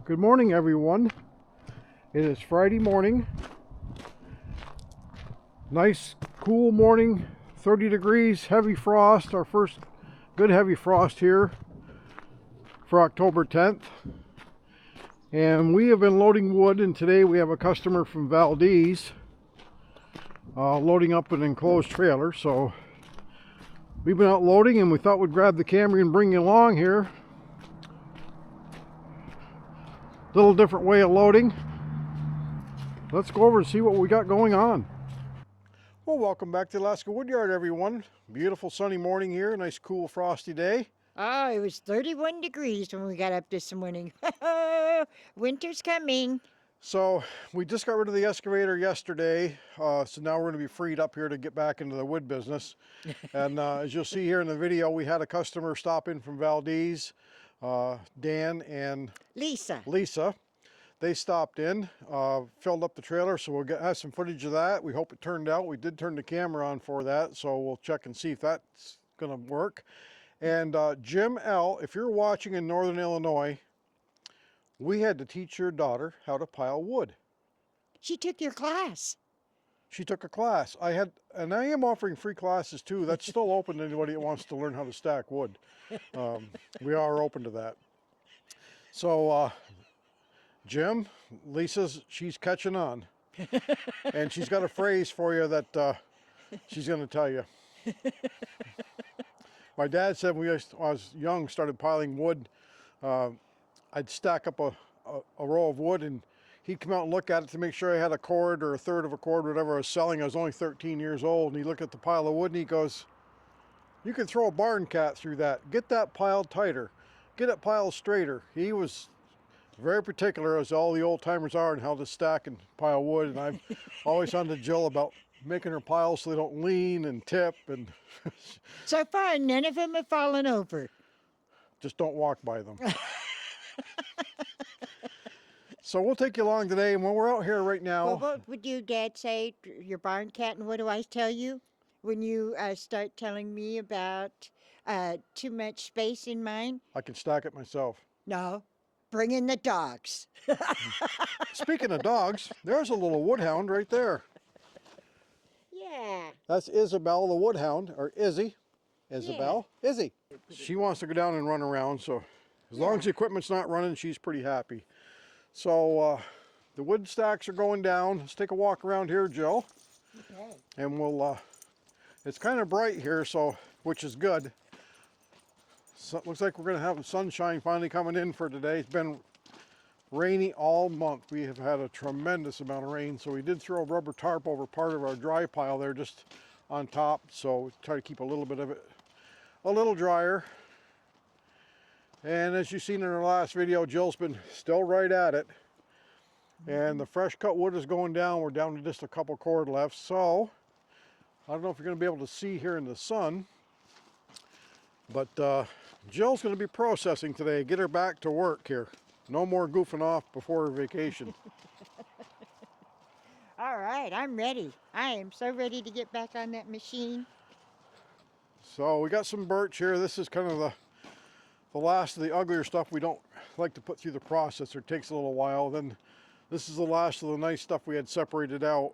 Good morning, everyone. It is Friday morning. Nice, cool morning, 30 degrees, heavy frost. Our first good heavy frost here for October 10th. And we have been loading wood, and today we have a customer from Valdez loading up an enclosed trailer. So we've been out loading, and we thought we'd grab the camera and bring you along here. Little different way of loading. Let's go over and see what we got going on. Well, welcome back to Alaska Woodyard, everyone. Beautiful sunny morning here, nice cool frosty day. Oh, it was 31 degrees when we got up this morning. Winter's coming. So we just got rid of the excavator yesterday, so now we're going to be freed up here to get back into the wood business. And as you'll see here in the video, we had a customer stop in from Valdez, Dan and Lisa. They stopped in, filled up the trailer, so we'll have some footage of that. We hope it turned out. We did turn the camera on for that, so we'll check and see if that's going to work. And Jim L., if you're watching in Northern Illinois, we had to teach your daughter how to pile wood. She took your class. She took a class. And I am offering free classes too. That's still open to anybody that wants to learn how to stack wood. We are open to that. So Jim, she's catching on. And she's got a phrase for you that she's going to tell you. My dad said when I was young, started piling wood, I'd stack up a row of wood, and he'd come out and look at it to make sure I had a cord or a third of a cord, whatever I was selling. I was only 13 years old, and he looked at the pile of wood and he goes, "You can throw a barn cat through that. Get that pile tighter. Get it piled straighter." He was very particular, as all the old timers are, in how to stack and pile wood. And I've always on to Jill about making her piles so they don't lean and tip. And So far, none of them have fallen over. Just don't walk by them. So we'll take you along today, and when we're out here right now. Well, what would you, Dad, say? Your barn cat, and what do I tell you when you start telling me about too much space in mine? I can stack it myself. No, bring in the dogs. Speaking of dogs, there's a little woodhound right there. Yeah. That's Isabel the woodhound, or Izzy. Isabel? Yeah. Izzy. She wants to go down and run around, so as long as the equipment's not running, she's pretty happy. So the wood stacks are going down. Let's take a walk around here, Jill. Okay. And we'll, it's kind of bright here, so which is good. So it looks like we're going to have the sunshine finally coming in for today. It's been rainy all month. We have had a tremendous amount of rain, so we did throw a rubber tarp over part of our dry pile there just on top, so we try to keep a little bit of it a little drier. And as you've seen in our last video, Jill's been still right at it. And the fresh cut wood is going down. We're down to just a couple cord left. So I don't know if you're going to be able to see here in the sun, but Jill's going to be processing today. Get her back to work here. No more goofing off before her vacation. All right, I'm ready. I am so ready to get back on that machine. So we got some birch here. This is kind of the last of the uglier stuff we don't like to put through the processor. It takes a little while. Then this is the last of the nice stuff we had separated out.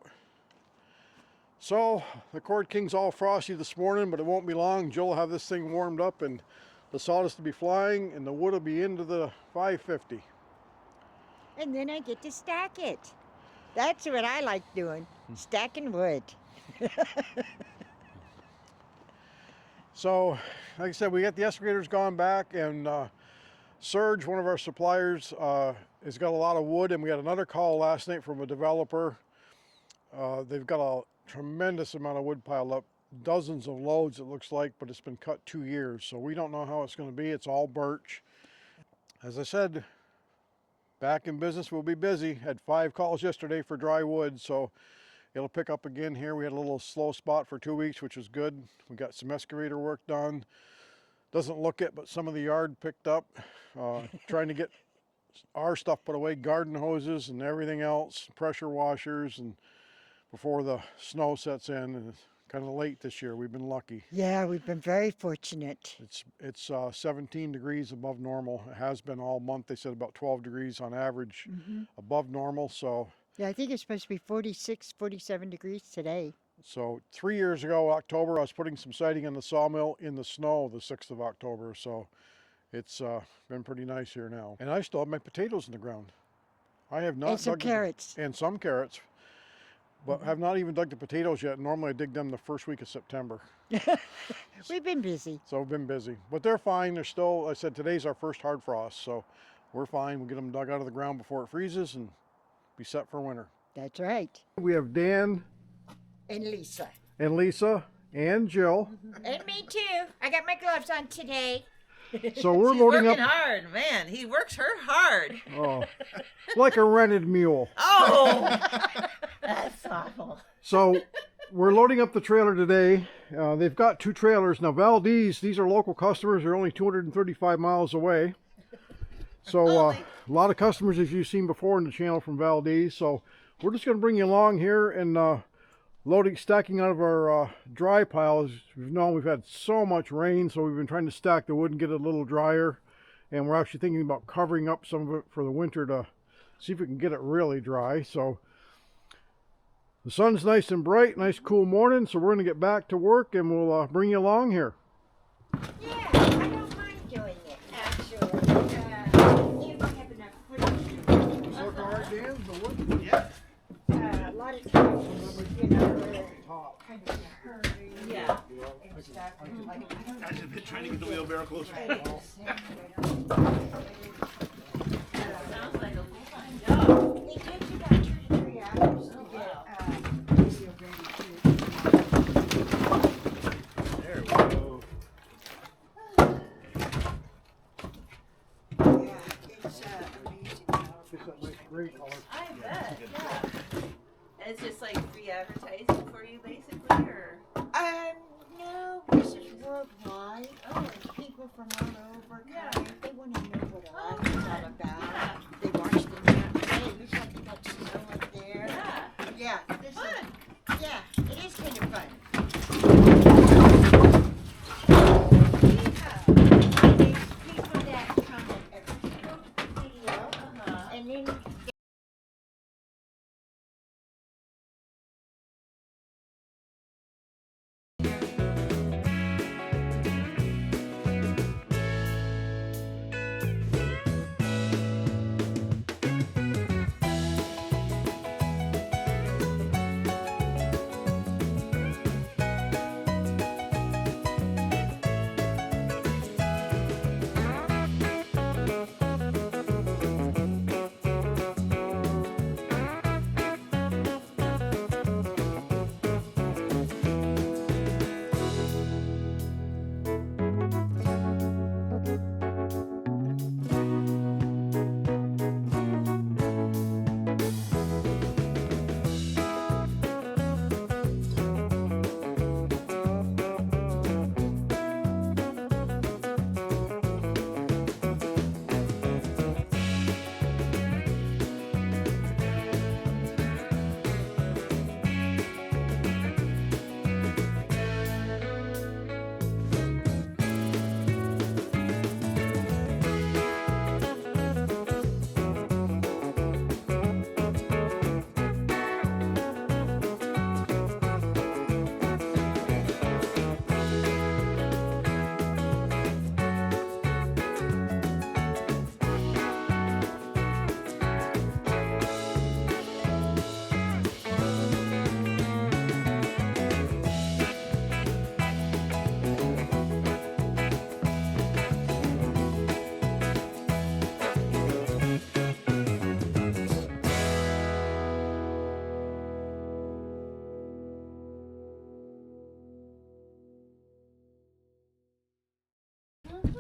So the Cord King's all frosty this morning, but it won't be long. Jill will have this thing warmed up and the sawdust will be flying and the wood will be into the 550. And then I get to stack it. That's what I like doing, stacking wood. So, like I said, we got the excavators gone back, and Surge, one of our suppliers, has got a lot of wood, and we had another call last night from a developer. They've got a tremendous amount of wood piled up, dozens of loads it looks like, but it's been cut 2 years, so we don't know how it's going to be. It's all birch. As I said, back in business, we'll be busy. Had 5 calls yesterday for dry wood, so it'll pick up again here. We had a little slow spot for 2 weeks, which was good. We got some excavator work done. Doesn't look it, but some of the yard picked up. Trying to get our stuff put away, garden hoses and everything else, pressure washers, and before the snow sets in. And kind of late this year. We've been lucky. Yeah, we've been very fortunate. It's 17 degrees above normal. It has been all month. They said about 12 degrees on average above normal. Yeah, I think it's supposed to be 46, 47 degrees today. So 3 years ago, October, I was putting some siding in the sawmill in the snow the 6th of October. So it's been pretty nice here now. And I still have my potatoes in the ground. I have not And some dug carrots. and some carrots, but have not even dug the potatoes yet. Normally I dig them the first week of September. We've been busy. So I've been busy, but they're fine. They're still, I said, today's our first hard frost. So we're fine. We'll get them dug out of the ground before it freezes and be set for winter. That's right. We have Dan And Lisa. and Lisa and Jill. And me too. I got my gloves on today. So we're She's loading working up. hard, man. He works her hard. Oh, like a rented mule. Oh, that's awful. So we're loading up the trailer today. They've got 2 trailers. Now Valdez, these are local customers. They're only 235 miles away. So a lot of customers, as you've seen before in the channel from Valdez. So we're just going to bring you along here and stacking out of our dry piles. We've known we've had so much rain, so we've been trying to stack the wood and get it a little drier. And we're actually thinking about covering up some of it for the winter to see if we can get it really dry. So the sun's nice and bright, nice cool morning. So we're going to get back to work and we'll bring you along here. Yeah, I don't mind doing it, actually. You don't have enough footage. Work hard, Dan, the wood? Yeah. A lot of times, you know, we're kind of in a hurry. Yeah. And stuff. And like, I don't I've been trying to get the wheelbarrow closer. Sounds like a full-time job. It takes about 2 to 3 hours to get video ready too. There we go. Yeah, it's amazing how It's that nice gray color. I bet, yeah. It's just like free advertising for you, basically, or? No, this is worldwide. Oh. People from all over Yeah. come. They want to know what our Oh, life is all about. They watch the map. Hey, looks like they got snow up there. Yeah. Yeah, this Fun. is, yeah, it is kind of fun. There's people that come at every single video, Uh-huh. and then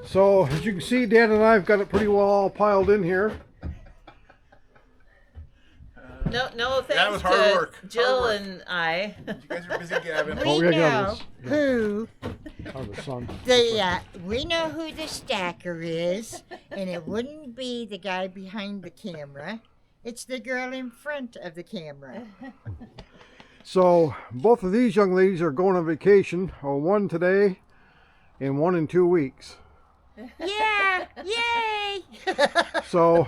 So as you can see, Dan and I have got it pretty well all piled in here. No thanks That was hard to work. Jill Hard work. and I. You guys are busy gabbing. Oh, we yeah, know yeah, this- who Oh, the sun. we know who the stacker is, and it wouldn't be the guy behind the camera. It's the girl in front of the camera. So both of these young ladies are going on vacation. One today and one in 2 weeks. Yeah, yay! So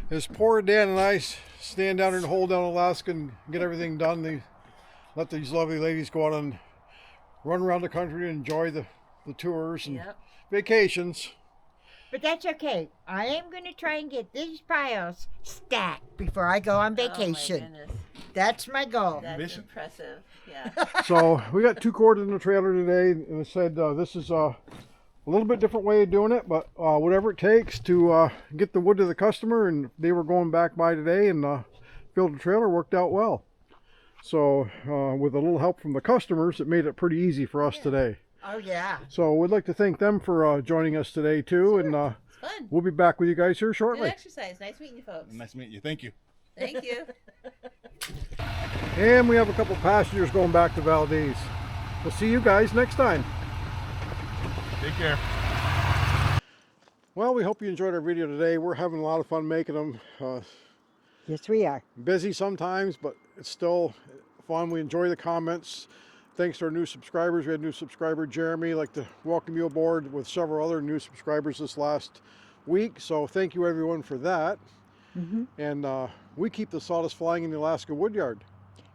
as poor Dan and I stand down and hold down Alaska and get everything done, they let these lovely ladies go out and run around the country and enjoy the tours and Yep. vacations. But that's okay. I am going to try and get these piles stacked before I go on vacation. Oh my goodness. That's my goal. That's Ambition. impressive. Yeah. So we got 2 cords in the trailer today, and I said this is a little bit different way of doing it, but whatever it takes to get the wood to the customer. And they were going back by today and filled the trailer, worked out well. So with a little help from the customers, it made it pretty easy for us today. Oh, yeah. So we'd like to thank them for joining us today too, and It's fun. we'll be back with you guys here Good shortly. exercise. Nice meeting you folks. Nice to meet you. Thank you. Thank you. And we have a couple passengers going back to Valdez. We'll see you guys next time. Take care. Well, we hope you enjoyed our video today. We're having a lot of fun making them. Yes, we are. Busy sometimes, but it's still fun. We enjoy the comments. Thanks to our new subscribers. We had a new subscriber, Jeremy. I'd like to welcome you aboard with several other new subscribers this last week. So thank you everyone for that. And we keep the sawdust flying in the Alaska Woodyard.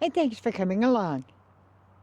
And thanks for coming along.